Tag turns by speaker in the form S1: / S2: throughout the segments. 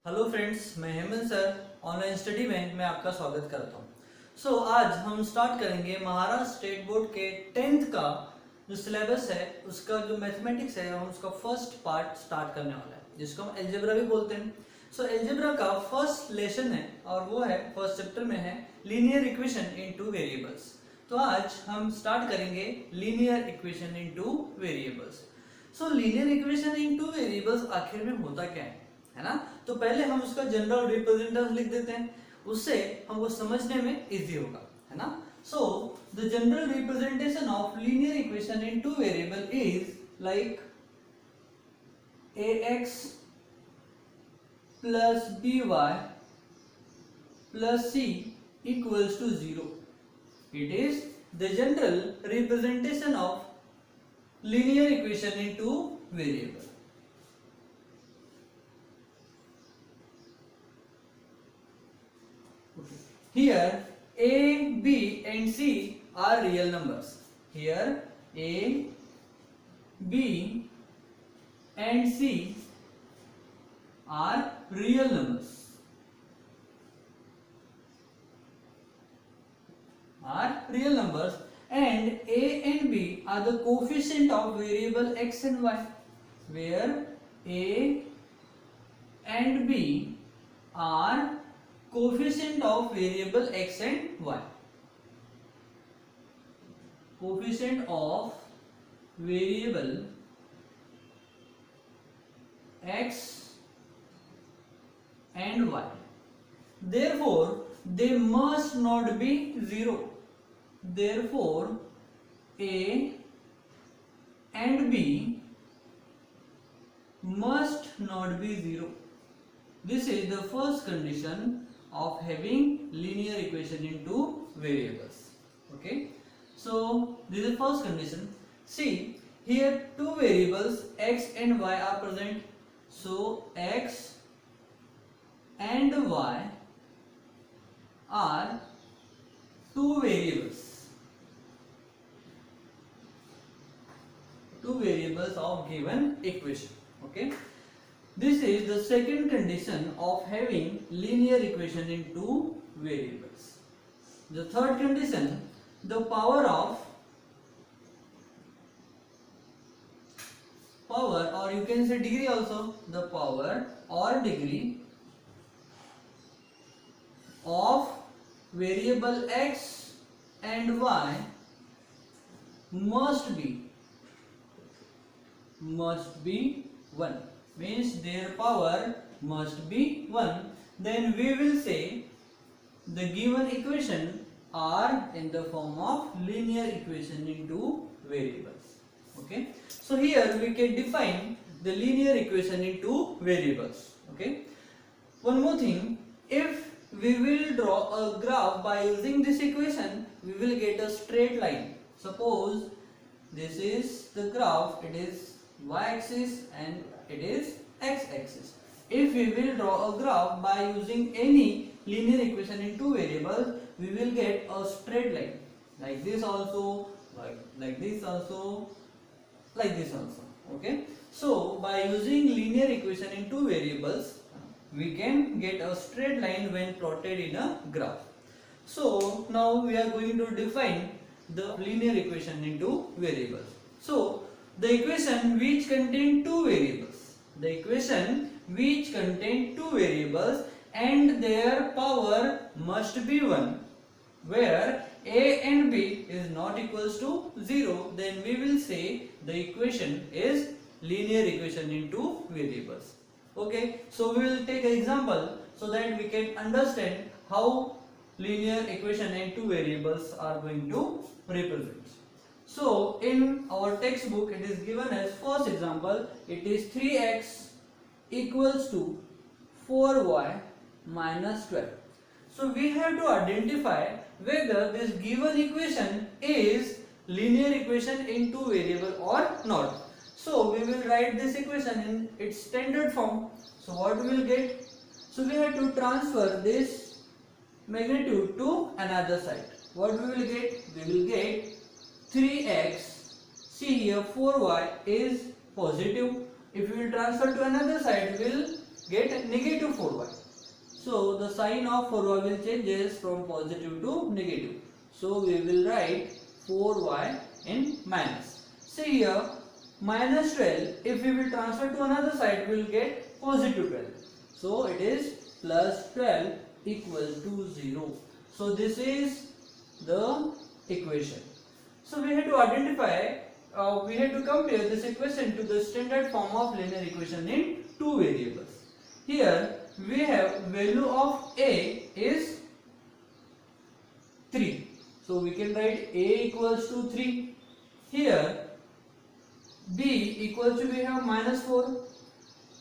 S1: Hello friends, मैं Hemant sir online study में आपका स्वागत करता हूँ। आज हम स्टार्ट करेंगे महाराष्ट्र स्टेट बोर्ड के 10th का जो सिलेबस है उसका जो मैथमेटिक्स है हम उसका फर्स्ट पार्ट स्टार्ट करने वाला है जिसको हम एल्जेब्रा भी बोलते हैं। एल्जेब्रा का फर्स्ट लेसन है और वो है फर्स्ट चैप्टर में है linear equation in two variables. तो आज हम स्टार्ट करेंगे linear equation in two variables. Linear equation in two variables आखिर में होता क्या है ना। तो पहले हम उसका जनरल रिप्रेजेंटेशन लिख देते हैं, उससे हमको समझने में इजी होगा, है ना। So the general representation of linear equation in two variable is like ax plus by plus c equals to 0. It is the general representation of linear equation into variable. Here a, b and c are real numbers. Here a, b and c are real numbers. And a and b are the coefficient of variable x and y, where a and b are coefficient of variable x and y. Coefficient of variable x and y. Therefore, they must not be 0. Therefore, a and b must not be 0. This is the first condition of having linear equation into variables. Okay, so this is the first condition. See, here two variables x and y are present. So x and y are two variables of given equation. Okay, this is the second condition of having linear equation in two variables. The third condition, the power or you can say degree also, the power or degree of variable x and y must be 1, means their power must be 1. Then we will say the given equation are in the form of linear equation into variables. Okay, so here we can define the linear equation into variables. Okay, one more thing, if we will draw a graph by using this equation, we will get a straight line. Suppose this is the graph, it is y-axis and it is x-axis. If we will draw a graph by using any linear equation in two variables, we will get a straight line like this also, like this also, like this also. Okay, so by using linear equation in two variables, we can get a straight line when plotted in a graph. So now we are going to define the linear equation into variables. So the equation which contain two variables, and their power must be 1, where a and b is not equals to 0, then we will say the equation is linear equation into variables. Okay, so we will take an example so that we can understand how linear equation and two variables are going to represent. So in our textbook it is given as first example, it is 3x equals to 4y minus 12. So we have to identify whether this given equation is linear equation in two variable or not. So we will write this equation in its standard form. So what we will get? So we have to transfer this magnitude to another side. What we will get? We will get 3x. See here 4y is positive. If we will transfer to another side, we will get negative 4y. So the sign of 4y will changes from positive to negative. So we will write 4y in minus. See here, minus 12, if we will transfer to another side, we will get positive 12. So it is plus 12 equal to 0. So this is the equation. So we have to identify, we have to compare this equation to the standard form of linear equation in two variables. Here we have value of a is 3. So we can write a equals to 3. Here b equals to, we have minus 4.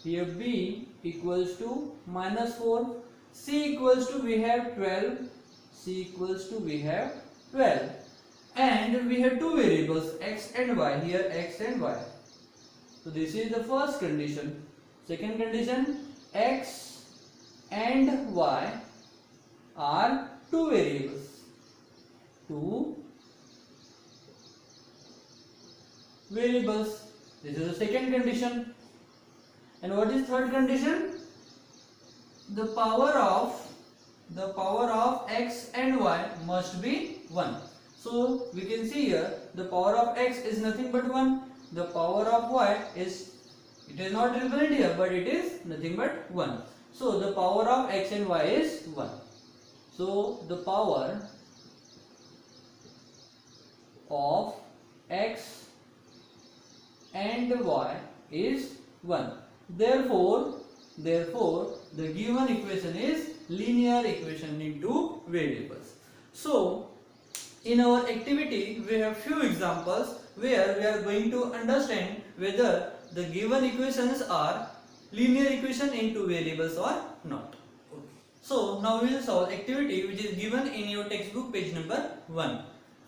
S1: Here b equals to minus 4. C equals to, we have 12. C equals to, we have 12. And we have two variables x and y. Here x and y. So this is the first condition. Second condition, x and y are two variables. Two variables. This is the second condition. And what is third condition? The power of x and y must be 1. So we can see here the power of x is nothing but 1. The power of y is, it is not represented here, but it is nothing but 1. So the power of x and y is 1. So the power of x and y is 1. Therefore the given equation is linear equation in two variables. So in our activity we have few examples where we are going to understand whether the given equations are linear equation in two variables or not. So now we will solve activity which is given in your textbook page number 1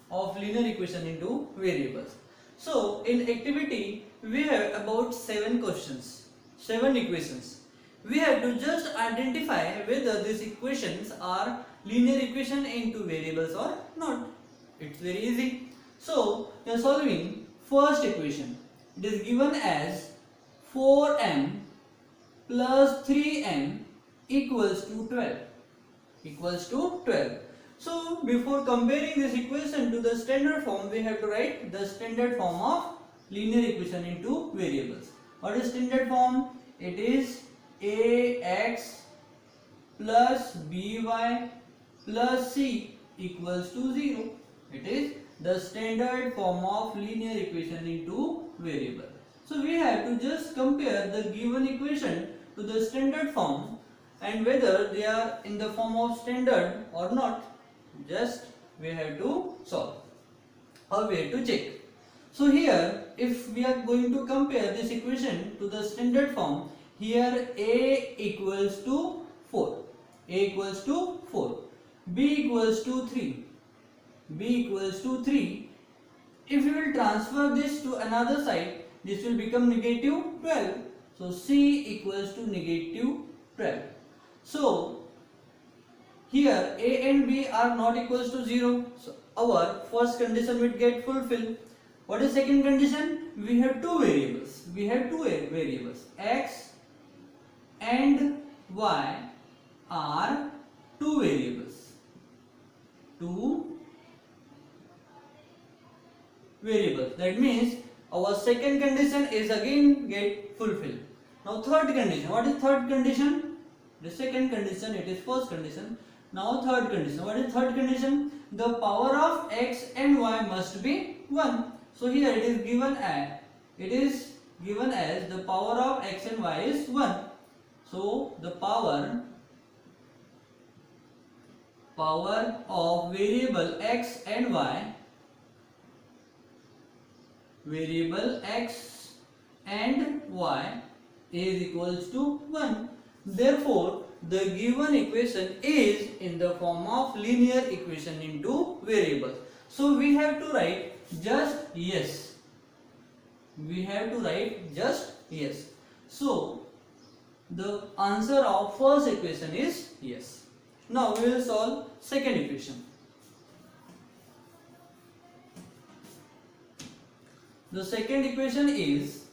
S1: of linear equation in two variables. So in activity we have about 7 questions, 7 equations. We have to just identify whether these equations are linear equation in two variables or not. It's very easy. So we are solving first equation. It is given as 4m plus 3m equals to 12. So before comparing this equation to the standard form, we have to write the standard form of linear equation in two variables. What is standard form? It is ax plus by plus c equals to 0. It is the standard form of linear equation in two variables. So we have to just compare the given equation to the standard form and whether they are in the form of standard or not. Just we have to solve or we have to check. So here if we are going to compare this equation to the standard form, here a equals to 4, b equals to 3. If we will transfer this to another side, this will become negative 12. So c equals to negative 12. So here a and b are not equals to 0. So our first condition will get fulfilled. What is second condition? We have two variables. X and y are two variables. That means our second condition is again get fulfilled. Now third condition. What is third condition? The second condition, it is first condition. Now third condition. What is third condition? The power of x and y must be 1. So here it is given as the power of x and y is 1. So the power of variable x and y is equals to 1. Therefore the given equation is in the form of linear equation in two variables. So we have to write just yes. So the answer of first equation is yes. Now we will solve second equation. The second equation is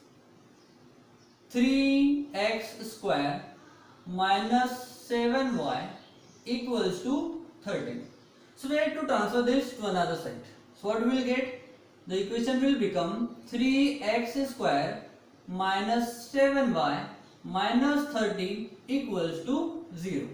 S1: 3x square minus 7y equals to 13. So we have to transfer this to another side. So what we will get? The equation will become 3x square minus 7y minus 30 equals to 0.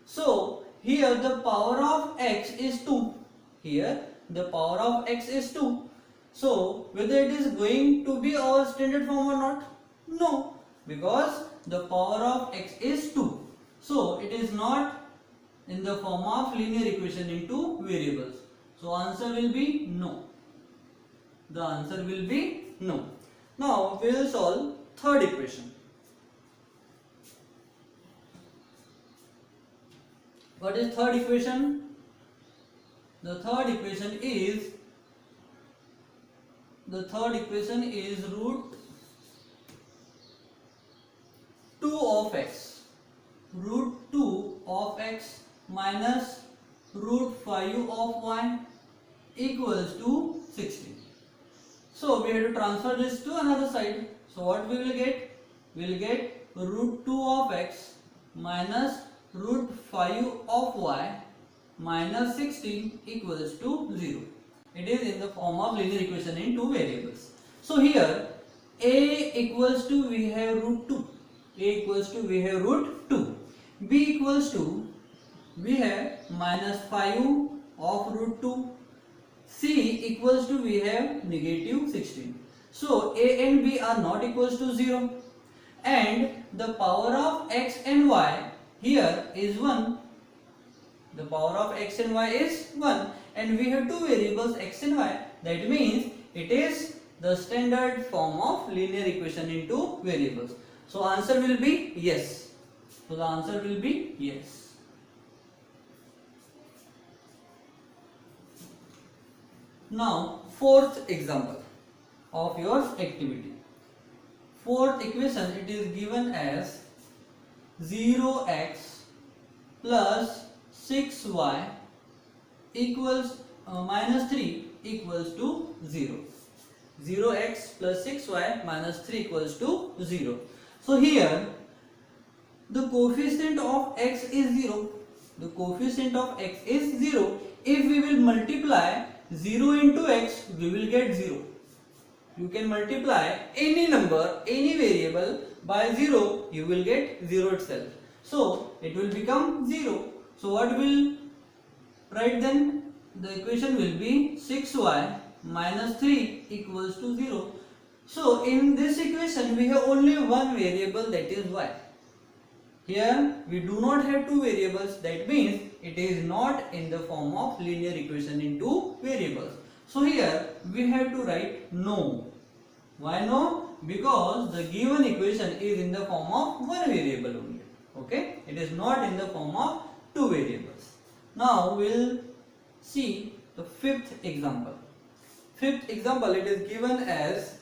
S1: So here the power of x is 2. Here the power of x is 2. So whether it is going to be our standard form or not? No, because the power of x is 2. So it is not in the form of linear equation into variables. So answer will be no. The answer will be no. Now we will solve third equation. What is third equation? The third equation is root 2 of x. Root 2 of x minus root 5 of y equals to 16. So we have to transfer this to another side. So what we will get? We will get root 2 of x minus root 5 of y minus 16 equals to 0. It is in the form of linear equation in two variables. So here a equals to we have root 2. A equals to we have root 2. B equals to we have minus 5 of root 2. C equals to we have negative 16. So a and b are not equals to 0. And the power of x and y here is 1. The power of x and y is 1. And we have two variables x and y. That means it is the standard form of linear equation into variables. So answer will be yes. So the answer will be yes. Now fourth example of your activity. Fourth equation, it is given as 0x plus 6y equals minus 3 equals to 0. 0x plus 6y minus 3 equals to 0. So here the coefficient of x is 0. The coefficient of x is 0. If we will multiply 0 into x, we will get 0. You can multiply any number, any variable by 0, you will get 0 itself. So it will become 0. So what will write then? The equation will be 6y minus 3 equals to 0. So in this equation we have only one variable, that is y. Here we do not have two variables, that means it is not in the form of linear equation into variables. So here we have to write no. Why no? Because the given equation is in the form of one variable only. Okay? It is not in the form of two variables. Now we will see the fifth example. Fifth example, it is given as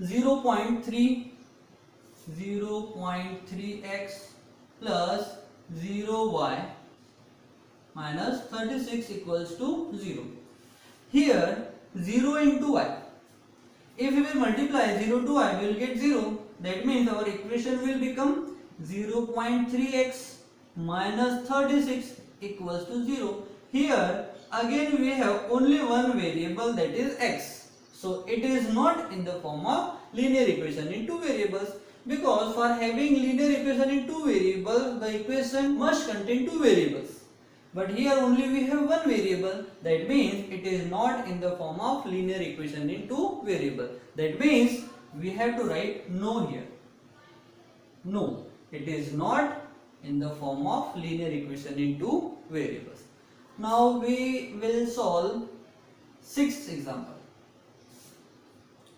S1: 0.3x plus 0y minus 36 equals to 0. Here 0 into y. If we will multiply 0 to y, we will get 0. That means our equation will become 0.3x minus 36 equals to 0. Here again we have only one variable, that is x. So it is not in the form of linear equation in two variables, because for having linear equation in two variables, the equation must contain two variables. But here only we have one variable, that means it is not in the form of linear equation in two variables. That means we have to write no here. No, it is not in the form of linear equation in two variables. Now we will solve sixth example.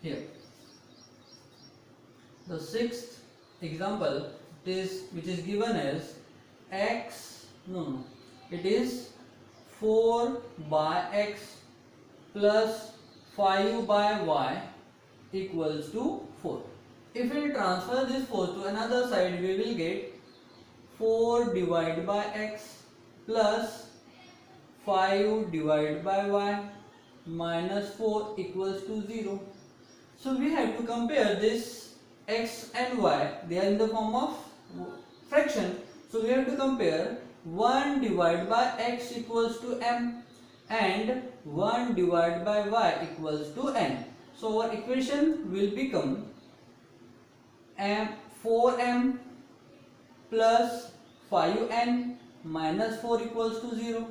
S1: Here the sixth example is which is given as it is 4 by x plus 5 by y equals to 4. If we transfer this 4 to another side, we will get 4 divided by x plus 5 divided by y minus 4 equals to 0. So we have to compare this x and y. They are in the form of fraction. So we have to compare 1 divided by x equals to m and 1 divided by y equals to n. So our equation will become 4m plus 5n minus 4 equals to 0.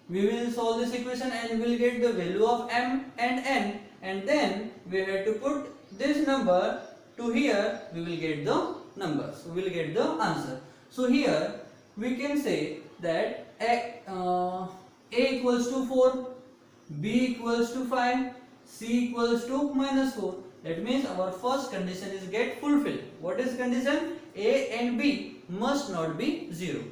S1: We will solve this equation and we will get the value of m and n, and then we have to put this number to here, we will get the numbers, we will get the answer. So here we can say that a equals to 4, b equals to 5, c equals to minus 4. That means our first condition is get fulfilled. What is condition? A and b must not be 0.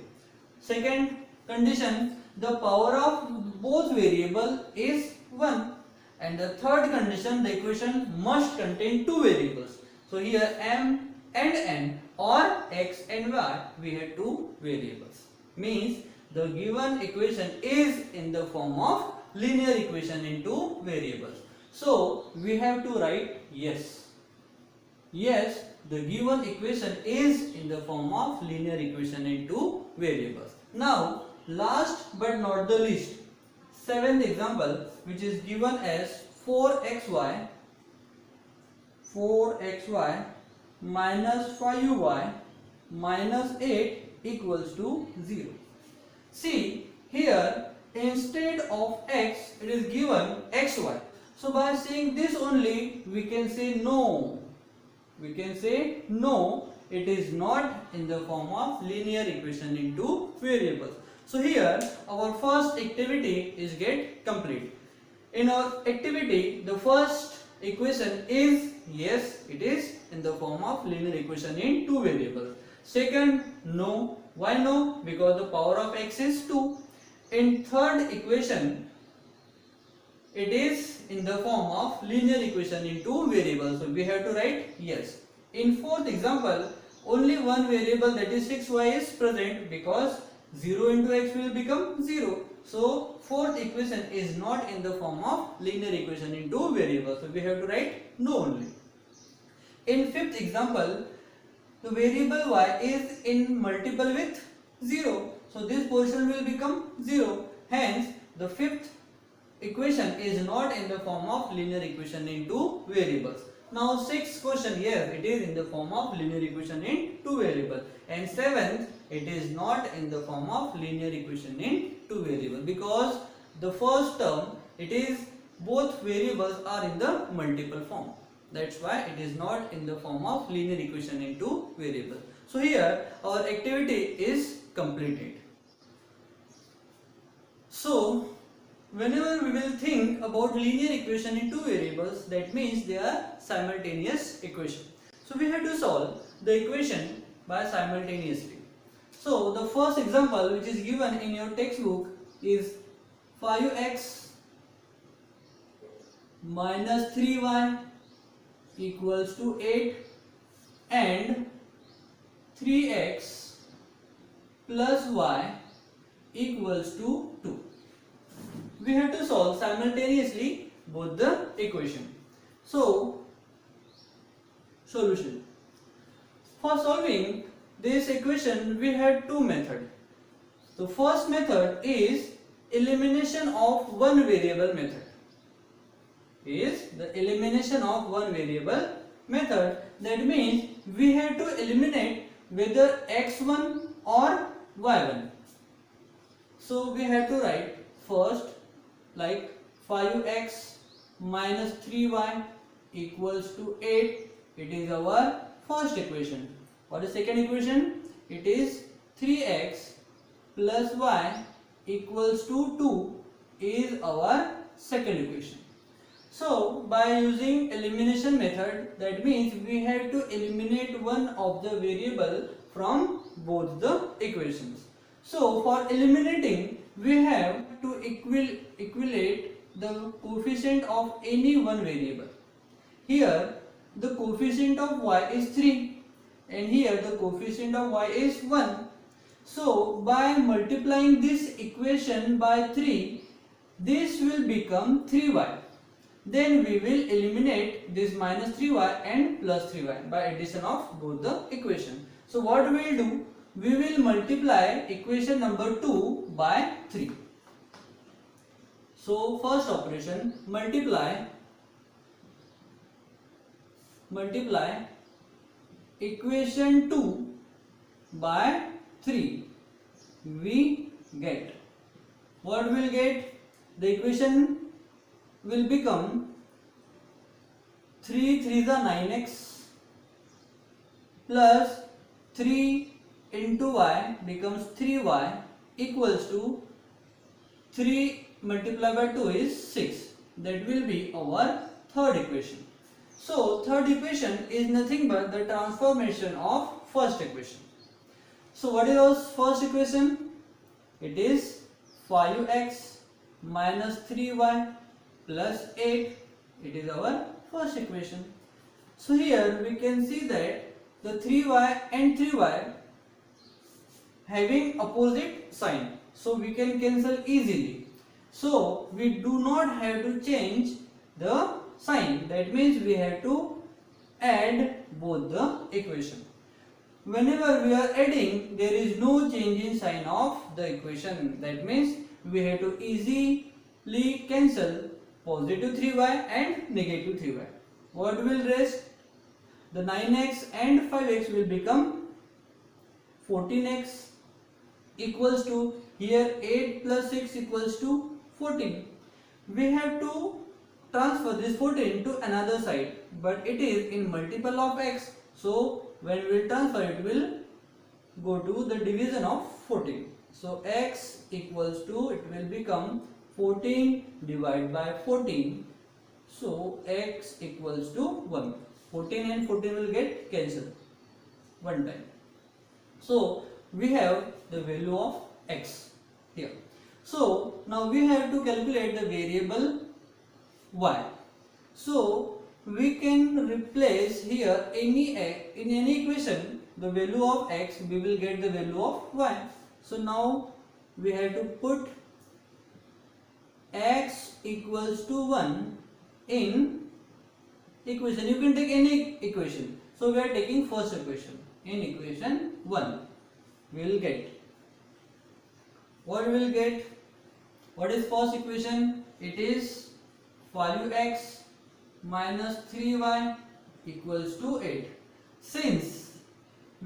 S1: Second condition, the power of both variable is 1. And the third condition, the equation must contain two variables. So here m and n or x and y, we have two variables. Means the given equation is in the form of linear equation in two variables. So we have to write yes. Yes, the given equation is in the form of linear equation in two variables. Now last but not the least, seventh example, which is given as 4xy minus 5y minus 8 equals to 0. See here, instead of x it is given xy. So by saying this only we can say no. We can say no, it is not in the form of linear equation in two variables. So here our first activity is get complete. In our activity, the first equation is yes, it is in the form of linear equation in two variables. Second, no. Why no? Because the power of x is 2. In third equation, it is in the form of linear equation in two variables. So we have to write yes. In fourth example, only one variable, that is 6y, is present because 0 into x will become 0. So fourth equation is not in the form of linear equation in two variables. So we have to write no only. In fifth example, the variable y is in multiple with 0. So this portion will become 0. Hence the fifth equation is not in the form of linear equation in two variables. Now sixth question, here it is in the form of linear equation in two variables. And seventh, it is not in the form of linear equation in two variables, because the first term, it is both variables are in the multiple form. That's why it is not in the form of linear equation in two variables. So here our activity is completed. So whenever we will think about linear equation in two variables, that means they are simultaneous equation. So we have to solve the equation by simultaneously. So the first example which is given in your textbook is 5x minus 3y equals to 8 and 3x plus y equals to 2. We have to solve simultaneously both the equation. So solution. For solving this equation we had two methods. The first method is elimination of one variable method. That means we have to eliminate whether x1 or y1. So we have to write first like 5x minus 3y equals to 8. It is our first equation. For the second equation, it is 3x plus y equals to 2 is our second equation. So by using elimination method, that means we have to eliminate one of the variable from both the equations. So for eliminating, we have to equate the coefficient of any one variable. Here the coefficient of y is 3 and here the coefficient of y is 1. So by multiplying this equation by 3, this will become 3y. Then we will eliminate this minus 3y and plus 3y by addition of both the equation. So what we will do, we will multiply equation number 2 by 3. So first operation, multiply equation 2 by 3. We get, what will get? The equation will become 3 3s are 9x plus 3 into y becomes 3y equals to 3 multiplied by 2 is 6. That will be our third equation. So third equation is nothing but the transformation of first equation. So what is our first equation? It is 5x minus 3y plus 8. It is our first equation. So here we can see that the 3y and 3y having opposite sign, so we can cancel easily. So we do not have to change the sign. That means we have to add both the equation. Whenever we are adding, there is no change in sign of the equation. That means we have to easily cancel positive 3y and negative 3y. What will rest? The 9x and 5x will become 14x equals to, here 8 plus 6 equals to 14. We have to transfer this 14 to another side, but it is in multiple of x. So when we will transfer, it will go to the division of 14. So x equals to, it will become 14 divided by 14. So x equals to 1. 14 and 14 will get cancelled one time. So we have the value of x here. So now we have to calculate the variable y. So we can replace here in any equation the value of x, we will get the value of y. So now we have to put x equals to 1 in equation. You can take any equation. So we are taking first equation. In equation 1 we will get, what we will get? What is first equation? It is 5x minus 3y equals to 8. Since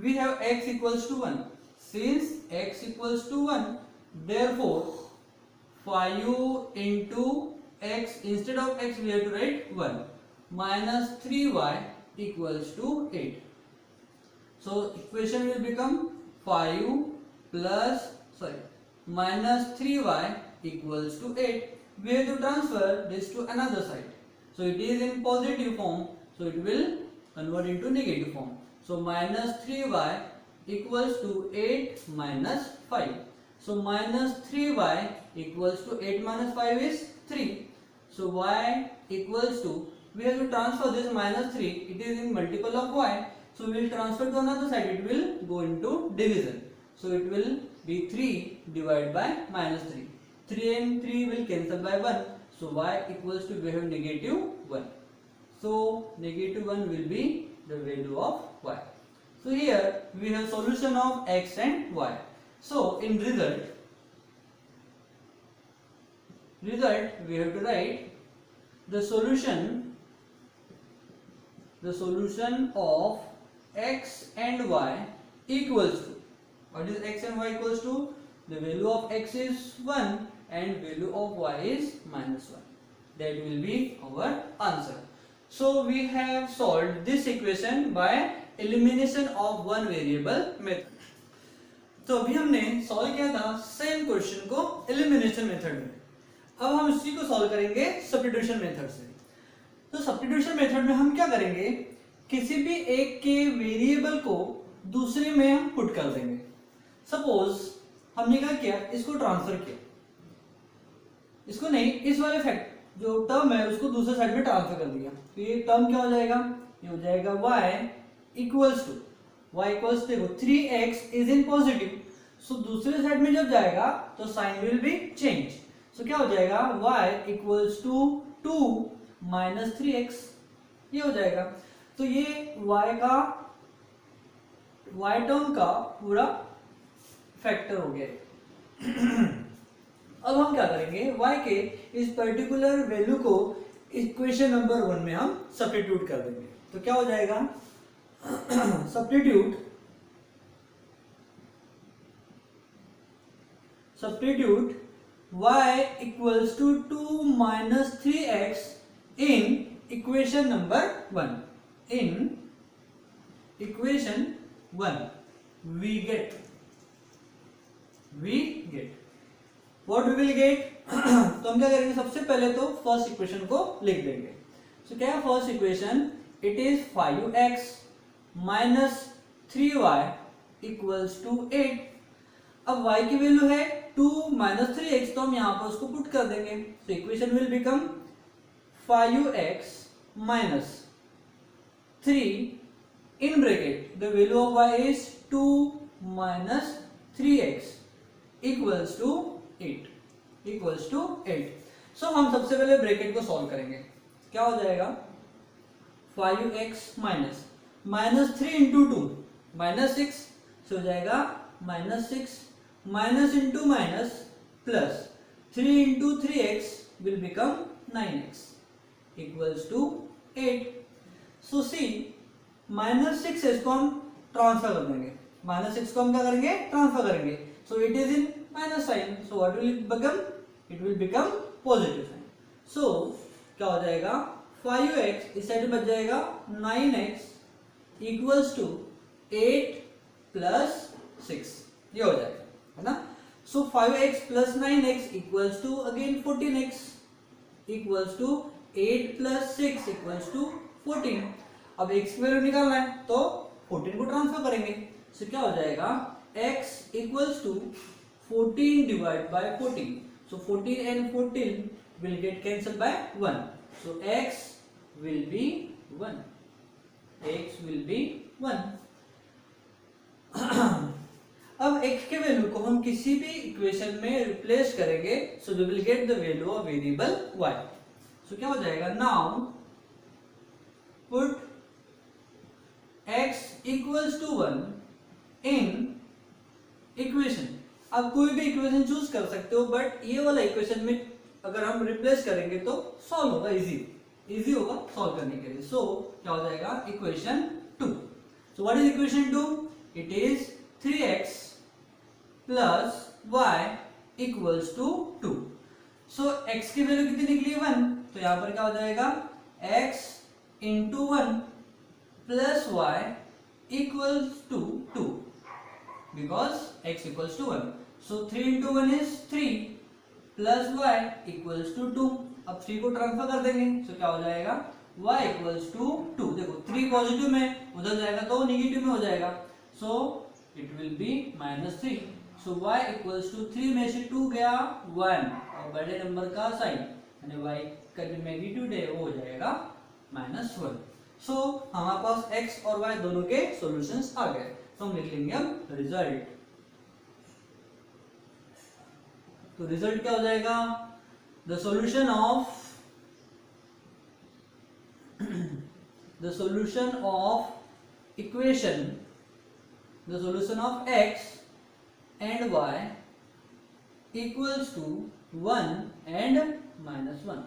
S1: we have x equals to 1, therefore 5 into x, instead of x we have to write 1, minus 3y equals to 8. So equation will become 5 minus 3y equals to 8. We have to transfer this to another side. So it is in positive form, so it will convert into negative form. So minus 3y equals to 8 minus 5. So minus 3y equals to 8 minus 5 is 3. So y equals to, we have to transfer this minus 3, it is in multiple of y. So we will transfer to another side, it will go into division. So it will be 3 divided by minus 3. 3 and 3 will cancel by 1. So y equals to, we have negative 1. So negative 1 will be the value of y. So here we have solution of x and y. So in result we have to write the solution of x and y equals to, what is x and y equals to? The value of x is 1 and value of y is minus 1. That will be our answer. So we have solved this equation by elimination of one variable method. तो अभी हमने solve किया था same question को elimination method में. अब हम इसी को सॉल्व करेंगे सब्स्टिट्यूशन मेथड से. तो सब्स्टिट्यूशन मेथड में हम क्या करेंगे, किसी भी एक के वेरिएबल को दूसरे में हम पुट कर देंगे. सपोज हमने क्या किया, इसको ट्रांसफर किया, इसको नहीं, इस वाले फैक्ट जो टर्म है उसको दूसरे साइड में ट्रांसफर कर दिया. तो ये टर्म क्या हो जाएगा, ये हो जाएगा y इक्वल्स टू, देखो 3x इज इन पॉजिटिव, सो दूसरे साइड में जब जाएगा तो साइन विल बी चेंज. सो क्या हो जाएगा, y equals to 2 minus 3x, ये हो जाएगा. तो ये y टर्म का पूरा फैक्टर हो गया। अब हम क्या करेंगे, y के इस पर्टिकुलर वैल्यू को इक्वेशन नंबर 1 में हम सब्स्टिट्यूट कर देंगे। तो क्या हो जाएगा, substitute y equals to 2 minus 3x in equation number 1। In equation 1 we get what we will get। तो हम क्या करेंगे, सबसे पहले तो फर्स्ट इक्वेशन को लिख देंगे। तो क्या है first equation, it is 5x minus 3y equals to 8। अब y की वैल्यू है 2 माइनस 3x, तो हम यहाँ पर उसको पुट कर देंगे। तो equation will become 5x minus 3 in bracket the value of y is 2 minus 3x equals to 8 So हम सबसे पहले ब्रैकेट को सॉल्व करेंगे। क्या हो जाएगा, 5x माइनस 3 इंटू 2 माइनस 6, हो जाएगा minus 6 minus into minus plus 3 into 3x will become 9x equals to 8। So see minus 6 को हम ट्रांसफर कर देंगे, माइनस 6 को हम क्या करेंगे, ट्रांसफर करेंगे। So it is in minus sign, so what will become, it will become positive sign. So क्या हो जाएगा, 5x इस साइड बच जाएगा 9x इक्वल्स टू 8 प्लस 6, ये हो जाएगा, है ना। So 5x plus 9x equals to again 14x equals to 8 plus 6 equals to 14। अब x की वैल्यू निकालना है तो 14 को ट्रांसफर करेंगे। सो क्या हो जाएगा, x equals to 14 divide by 14। So 14 and 14 will get cancelled by 1. So x will be 1. x will be 1. अब x के वैल्यू को हम किसी भी इक्वेशन में रिप्लेस करेंगे, so we will get the value of variable y. So क्या हो जाएगा, now put x equals to 1 in equation। आप कोई भी इक्वेशन चूज कर सकते हो, बट ये वाला इक्वेशन में अगर हम रिप्लेस करेंगे तो सॉल्व होगा, इजी होगा सॉल्व करने के लिए। सो क्या हो जाएगा, equation 2। So what is equation 2, it is 3x plus y equals to 2। So x की वैल्यू कितनी निकली, 1, तो यहां पर क्या हो जाएगा, x into 1 plus y equals to 2 because x equals to 1. So 3 into 1 is 3 plus y equals to 2. अब 3 को ट्रांसफर कर देंगे, so क्या हो जाएगा, y equals to 2। देखो 3 पॉजिटिव में उधर जाएगा तो निगेटिव में हो जाएगा, so it will be minus 3। so y equals to 3 में से 2 गया 1 और बड़े नंबर का साइन यानी y का जो मैग्नीट्यूड है वो हो जाएगा -1। सो हमारे पास x और y दोनों के सॉल्यूशंस आ गए। तो हम लिख लेंगे अब रिजल्ट। तो रिजल्ट क्या हो जाएगा, the solution of equation, the solution of x and y equals to 1 and -1।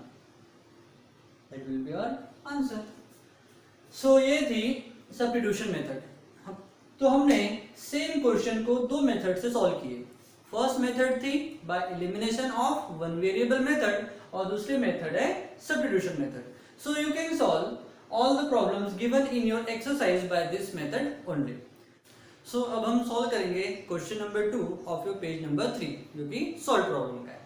S1: That will be our answer. So ये थी सब्स्टिट्यूशन मेथड। तो हमने सेम क्वेश्चन को दो मेथड से सॉल्व किए। फर्स्ट मेथड थी by elimination of one variable method और दूसरी मेथड है substitution method. So you can solve all the problems given in your exercise by this method only. So अब हम सॉल्व करेंगे question number 2 of your page number 3 जो कि solve problem का है।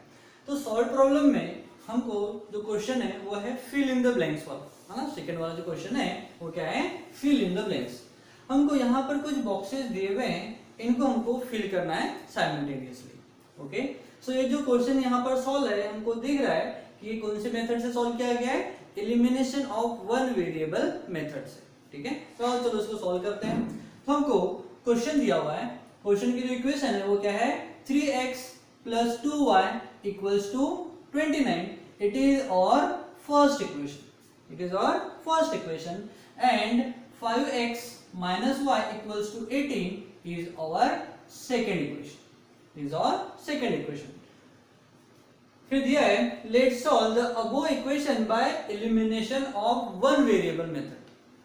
S1: तो सॉल्व प्रॉब्लम में हमको जो क्वेश्चन है वो है फिल इन द ब्लैंक्स वाला, है ना। सेकंड वाला जो क्वेश्चन है वो क्या है, फिल इन द ब्लैंक्स। हमको यहाँ पर कुछ बॉक्सेस दिए हुए हैं, इनको हमको फिल करना है साइमल्टेनियसली। ओके, सो ये जो क्वेश्चन यहाँ पर सॉल्व है हमको दिख रहा है कि ये कौन से मेथड से सॉल्व किया गया है, elimination of one variable method से। ठीक है, तो चलो इसको सॉल्व करते हैं। तो हमको क्वेश्चन दिया हुआ है, क्वेश्चन की जो इक्वेशन है वो क्या है, 3x plus 2y equals to 29। it is our first equation and 5x minus y equals to 18 is our second equation। Is our second equation. फिर दिया है let's solve the above equation by elimination of one variable method,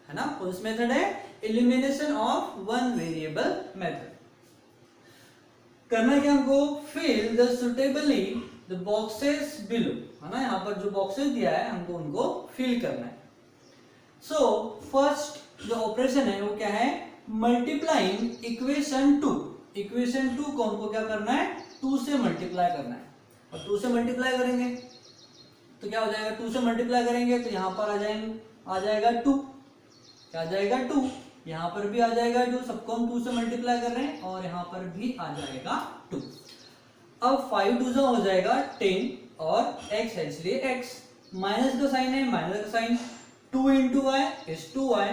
S1: है ना। कौन सा method है? Elimination of one variable method. करना क्या हमको? Fill the suitably the boxes below, है ना। यहाँ पर जो बॉक्सेस दिया है हमको उनको फिल करना है। सो फर्स्ट जो ऑपरेशन है वो क्या है? Multiplying equation 2। इक्वेशन 2 को हमको क्या करना है? 2 से मल्टीप्लाई करना है। और 2 से मल्टीप्लाई करेंगे तो क्या हो जाएगा? 2 से मल्टीप्लाई करेंगे तो यहाँ पर आ जाएगा 2। क्या आ जाएगा? 2। यहाँ पर भी आ जाएगा 2, सबको हम 2 से मल्टीप्लाई कर रहे हैं, और यहाँ पर भी आ जाएगा 2। अब 5 2 हो जाएगा 10, और x है इसलिए x, माइनस का साइन है, माइनस का sign, 2 into y is 2y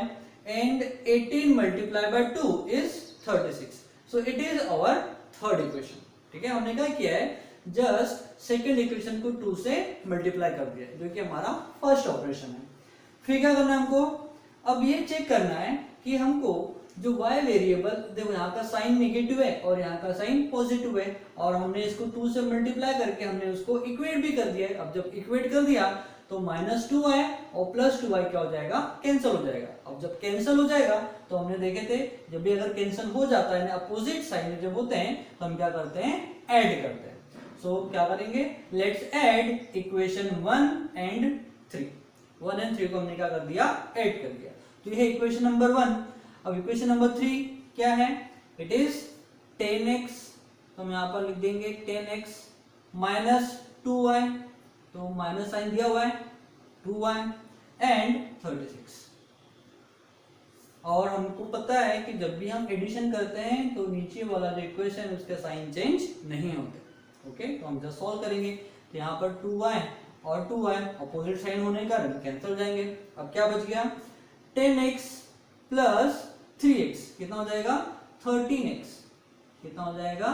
S1: and 18 multiplied by 2 is 36. So it is our third equation. ठीक है, हमने क्या किया है? जस्ट सेकेंड इक्वेशन को 2 से मल्टीप्लाई कर दिया, जो कि हमारा फर्स्ट ऑपरेशन है। फिर क्या करना है हमको? अब ये चेक करना है कि हमको जो y वेरिएबल, देखो यहाँ का साइन नेगेटिव है और यहाँ का साइन पॉजिटिव है, और हमने इसको 2 से मल्टीप्लाई करके हमने उसको इक्वेट भी कर दिया है। अब जब इक्वेट कर दिया तो -2y और +2y क्या हो जाएगा? कैंसिल हो जाएगा। अब जब कैंसिल हो जाएगा तो हमने देखे थे जब भी अगर कैंसिल हो जाता है, अपोजिट साइन जब होते हैं तो हम क्या करते हैं? ऐड करते हैं। सो क्या करेंगे? Let's add equation 1 and 3। 1 and 3 को हमने क्या कर दिया? ऐड कर दिया। तो ये है इक्वेशन नंबर 1। अब इक्वेशन नंबर 3 क्या है? इट इज 10x, तो हम यहाँ पर लिख देंगे 10x माइनस 2y, तो माइनस साइन दिया हुआ है, 2y एंड 36। और हमको पता है कि जब भी हम एडिशन करते हैं तो नीचे वाला जो इक्वेशन है उसके साइन चेंज नहीं होते। ओके, तो हम जस्ट सॉल्व करेंगे तो यहाँ पर 2y और 2y अपोजिट साइन होने के कारण कैंसिल हो जाएंगे। अब क्या बच गया? 10x प्लस 3x कितना हो जाएगा? 13x। कितना हो जाएगा?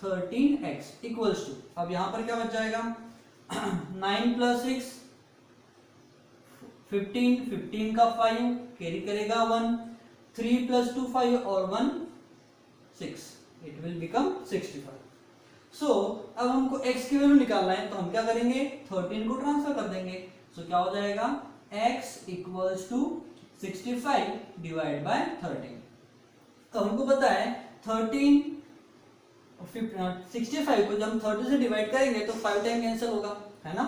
S1: 13x इक्वल्स टू, अब यहाँ पर क्या बच जाएगा? 9 प्लस 6 15, 15 का 5 कैरी करेगा 1, 3 प्लस 2 5 और 1 6, इट विल बिकम 65। सो अब हमको x की वैल्यू निकालना है तो हम क्या करेंगे? 13 को ट्रांसफर कर देंगे। सो क्या हो जाएगा? x equals to 65 divide by 13। तो हमको पता है 65 को जब हम 30 से डिवाइड करेंगे तो 5 टाइम कैंसिल होगा, है ना।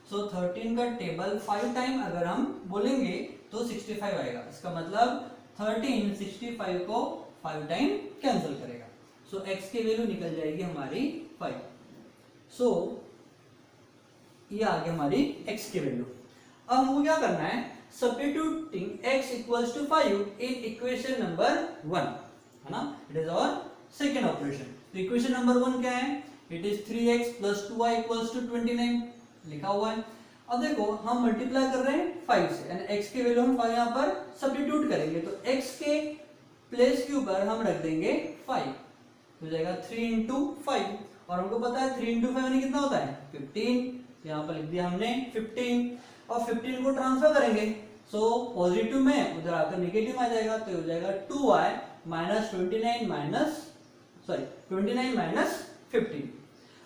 S1: सो 13 का टेबल 5 टाइम अगर हम बोलेंगे तो 65 आएगा। इसका मतलब 13 65 को 5 टाइम कैंसिल करेगा। सो x की वैल्यू निकल जाएगी हमारी 5। सो ये आ गई हमारी x की वैल्यू। अब हमको क्या करना है? Substituting x equals to 5 in equation number 1, है ना। It is our second operation. तो इक्वेशन नंबर 1 क्या है? It is 3x plus 2y equals to 29 लिखा हुआ है। अब देखो हम मल्टीप्लाई कर रहे हैं 5 से, यानी x की वैल्यू हम यहाँ पर सब्स्टिट्यूट करेंगे तो x के प्लेस के ऊपर हम रख देंगे 5, हो जाएगा 3 into 5, और हमको पता है 3 into 5 यानी कितना होता है? 15। तो यहाँ पर लिख दिया हमने 15, और 15 को ट्रांसफर करेंगे सो पॉजिटिव में उधर आकर नेगेटिव आ जाएगा, तो हो जाएगा 2y माइनस 29 माइनस 15।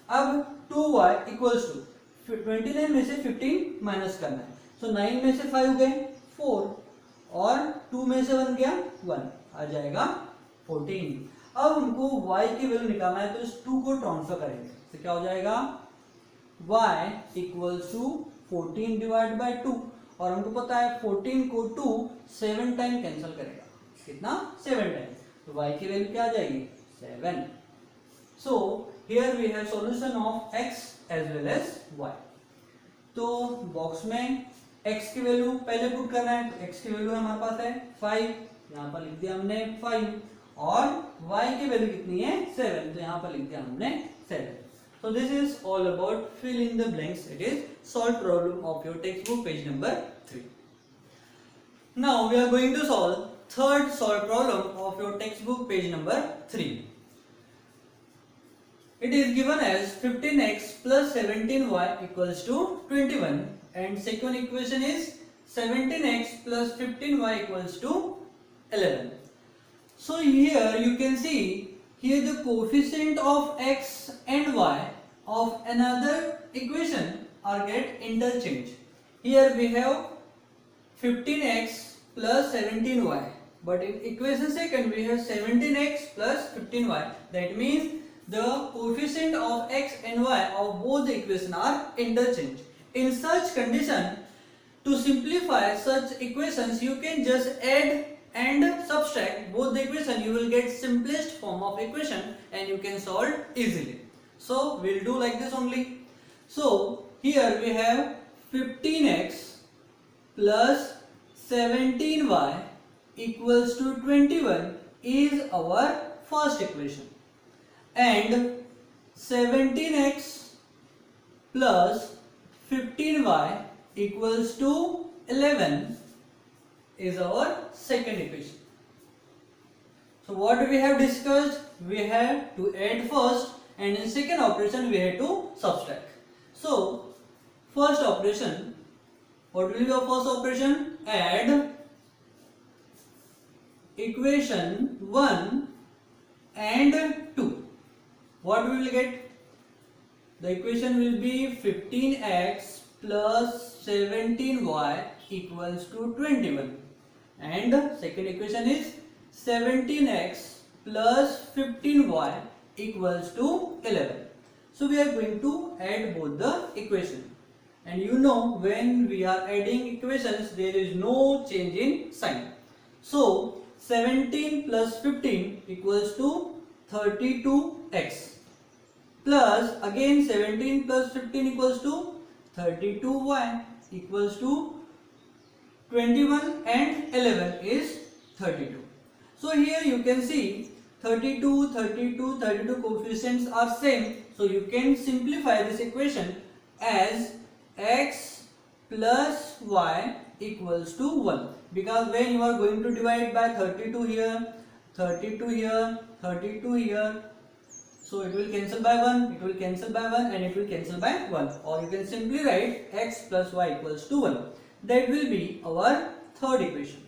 S1: अब 2y इक्वल्स टू 29 में से 15 माइनस करना है। सो 9 में से 5 गए 4, और 2 में से 1 गया 1, आ जाएगा 14। अब हमको y की वैल्यू निकालना है तो इस 2 को ट्रांसफर करेंगे तो क्या हो जाएगा? y equals to 14 divide by 2, और हमको पता है 14 को 2 7 टाइम कैंसिल करेगा। कितना? 7 टाइम। तो y की वैल्यू क्या आ जाएगी? 7। So here we have solution of x as well as y। तो बॉक्स में x की वैल्यू पहले पुट करना है, तो x की वैल्यू हमारे पास है 5, यहाँ पर लिख दिया हमने 5, और y की वैल्यू कितनी है? 7, तो यहाँ पर लिख दिया हमने 7। So this is all about fill in the blanks. It is solve problem of your textbook page number 3. Now we are going to solve third solve problem of your textbook page number 3. It is given as 15x plus 17y equals to 21, and second equation is 17x plus 15y equals to 11. So here you can see here the coefficient of x and y of another equation are get interchanged. Here we have 15x plus 17y, but in equation second we have 17x plus 15y. That means the coefficient of x and y of both the equations are interchanged. In such condition, to simplify such equations, you can just add and subtract both the equation. You will get simplest form of equation and you can solve easily. So we'll do like this only. So here we have 15x plus 17y equals to 21 is our first equation, and 17x plus 15y equals to 11 is our second equation. So what we have discussed, we have to add first, and in second operation we have to subtract. So first operation, what will be our first operation? Add equation 1 and 2. What we will get? The equation will be 15x plus 17y equals to 21, and second equation is 17x plus 15y equals to 11. So we are going to add both the equations, and you know when we are adding equations there is no change in sign. So 17 plus 15 equals to 32x, plus again 17 plus 15 equals to 32y equals to 21, and 11 is 32. So here you can see 32, 32, 32 coefficients are same. So you can simplify this equation as x plus y equals to 1, because when you are going to divide by 32 here, 32 here, 32 here, so it will cancel by 1, it will cancel by 1, and it will cancel by 1. Or you can simply write x plus y equals to 1. That will be our third equation.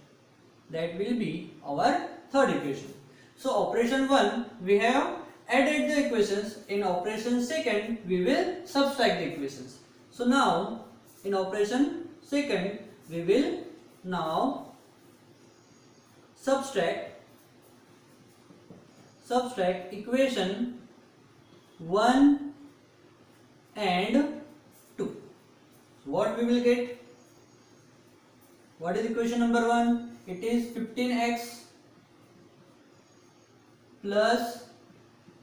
S1: That will be our third equation. So operation 1 we have added the equations. In operation second we will subtract the equations. So now in operation second we will now subtract equation 1 and 2. So what we will get? What is equation number 1? It is 15x plus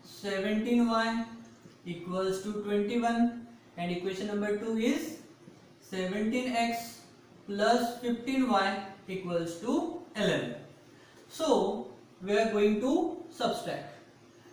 S1: 17y equals to 21, and equation number 2 is 17x plus 15y equals to 11. So we are going to subtract,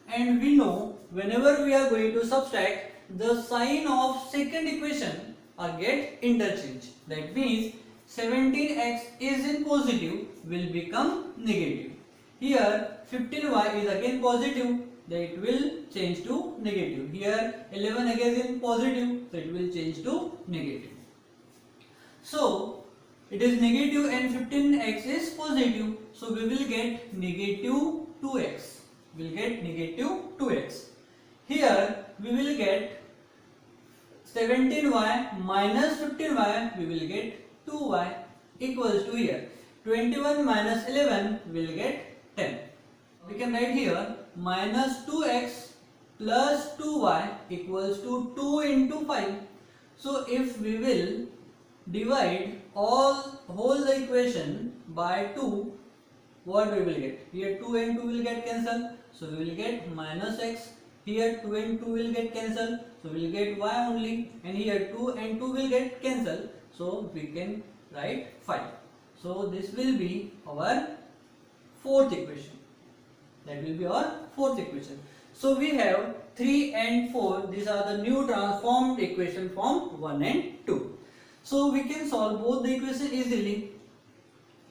S1: and we know whenever we are going to subtract, the sign of second equation are get interchanged. That means 17x is in positive will become negative. Here 15y is again positive, then it will change to negative. Here 11 again is in positive, so it will change to negative. So it is negative and 15x is positive, so we will get negative 2x. We will get negative 2x. Here we will get 17y minus 15y, we will get 2y equals to here 21 minus 11 will get 10. We can write here minus 2x plus 2y equals to 2 into 5. So if we will divide whole the equation by 2, what we will get? Here 2 and 2 will get cancelled, so we will get minus x. Here 2 and 2 will get cancelled, so we will get y only, and here 2 and 2 will get cancelled, so we can write 5. So this will be our fourth equation. That will be our fourth equation. So we have 3 and 4. These are the new transformed equation from 1 and 2. So we can solve both the equation easily.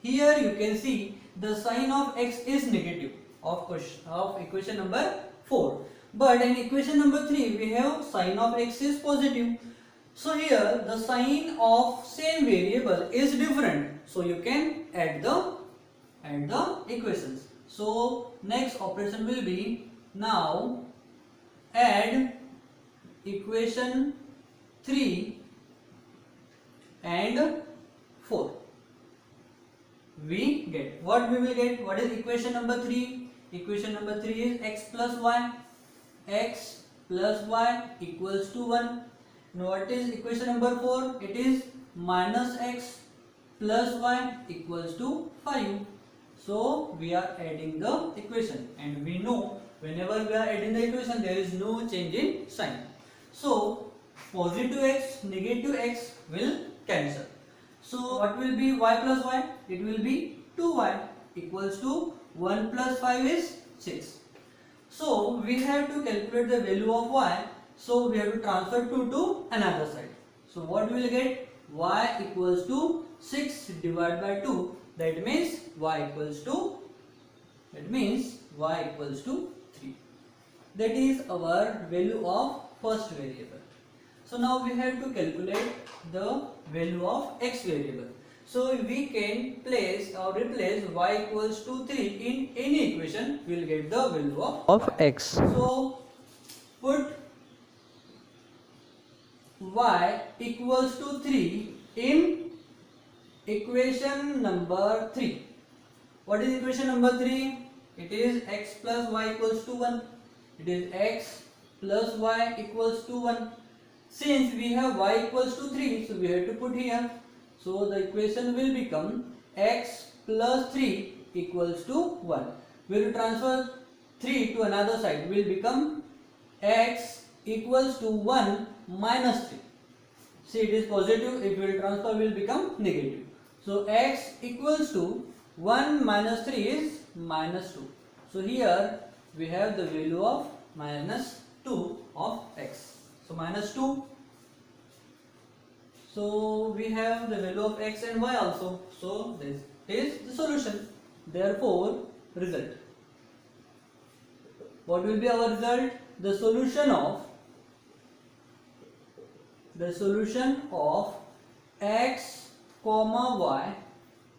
S1: Here you can see the sign of x is negative of equation number 4. But in equation number 3 we have sign of x is positive. So here the sign of same variable is different. So you can add the equations. So next operation will be Now add equation 3 and 4. We get what we will get. What is equation number 3? Equation number 3 is x plus y. X plus y equals to 1. Now what is equation number 4? It is minus x plus y equals to 5. So we are adding the equation, and we know whenever we are adding the equation there is no change in sign. So positive x, negative x will cancel. So what will be y plus y? It will be 2y equals to 1 plus 5 is 6. So we have to calculate the value of y. So we have to transfer 2 to another side. So what we will get? Y equals to 6 divided by 2. That means y equals to 3. That is our value of first variable. So now we have to calculate the value of x variable. So we can place or replace y equals to 3 in any equation. We will get the value of x. So put y equals to 3 in equation number 3. What is equation number 3? It is x plus y equals to 1. It is x plus y equals to 1. Since we have y equals to 3, so we have to put here. So the equation will become x plus 3 equals to 1. We will transfer 3 to another side. Will become x equals to 1 minus 3. See, it is positive. If we will transfer, will become negative. So x equals to 1 minus 3 is minus 2. So here we have the value of minus 2 of x. So minus 2. So we have the value of x and y also. So this is the solution. Therefore, result. What will be our result? The solution of x comma y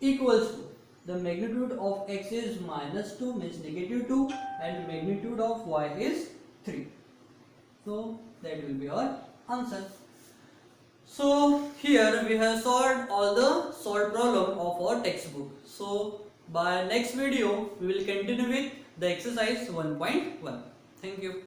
S1: equals to, the magnitude of x is minus 2 means negative 2, and magnitude of y is 3. So that will be our answer. So here we have solved all the solved problem of our textbook. So by next video we will continue with the exercise 1.1. Thank you.